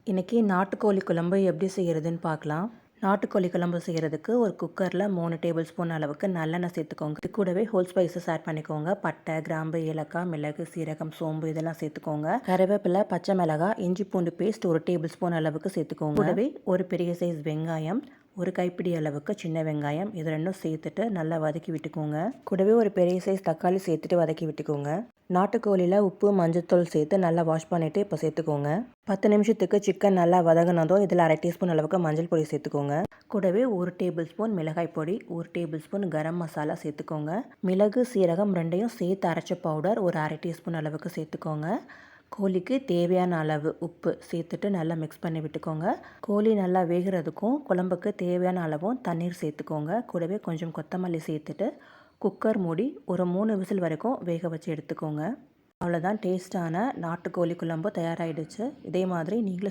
இன்றைக்கி நாட்டுக்கோழி குழம்பு எப்படி செய்கிறதுன்னு பார்க்கலாம். நாட்டுக்கோழி குழம்பு செய்கிறதுக்கு ஒரு குக்கரில் 3 டேபிள் ஸ்பூன் அளவுக்கு நல்லெண்ணெய் சேர்த்துக்கோங்க. இது கூடவே ஹோல் ஸ்பைசஸ் ஆட் பண்ணிக்கோங்க. பட்டை, கிராம்பு, ஏலக்காய், மிளகு, சீரகம், சோம்பு இதெல்லாம் சேர்த்துக்கோங்க. கருவேப்பிலை, பச்சை மிளகாய், இஞ்சி பூண்டு பேஸ்ட் 1 டேபிள் ஸ்பூன் அளவுக்கு சேர்த்துக்கோங்க. கூடவே ஒரு பெரிய சைஸ் வெங்காயம், ஒரு கைப்பிடி அளவுக்கு சின்ன வெங்காயம், இது ரெண்டும் சேர்த்துட்டு நல்லா வதக்கி விட்டுக்கோங்க. கூடவே ஒரு பெரிய சைஸ் தக்காளி சேர்த்துட்டு வதக்கி விட்டுக்கோங்க. நாட்டுக்கோழியில் உப்பு, மஞ்சத்தூள் சேர்த்து நல்லா வாஷ் பண்ணிவிட்டு இப்போ சேர்த்துக்கோங்க. 10 நிமிஷத்துக்கு சிக்கன் நல்லா வதங்கினதும் இதில் 1/2 டீஸ்பூன் அளவுக்கு மஞ்சள் பொடி சேர்த்துக்கோங்க. கூடவே 1 டேபிள் ஸ்பூன் மிளகாய் பொடி, 1 டேபிள் ஸ்பூன் கரம் மசாலா சேர்த்துக்கோங்க. மிளகு, சீரகம் ரெண்டையும் சேர்த்து அரைச்ச பவுடர் ஒரு 1/2 டீஸ்பூன் அளவுக்கு சேர்த்துக்கோங்க. கோழிக்கு தேவையான அளவு உப்பு சேர்த்துட்டு நல்லா மிக்ஸ் பண்ணி விட்டுக்கோங்க. கோழி நல்லா வேகிறதுக்கும் குழம்புக்கு தேவையான அளவும் தண்ணீர் சேர்த்துக்கோங்க. கூடவே கொஞ்சம் கொத்தமல்லி சேர்த்துட்டு குக்கர் மூடி ஒரு 3 விசில் வரைக்கும் வேக வச்சு எடுத்துக்கோங்க. அவ்வளோதான், டேஸ்டான நாட்டுக்கோழி குழம்பு தயாராகிடுச்சு. இதே மாதிரி நீங்களும்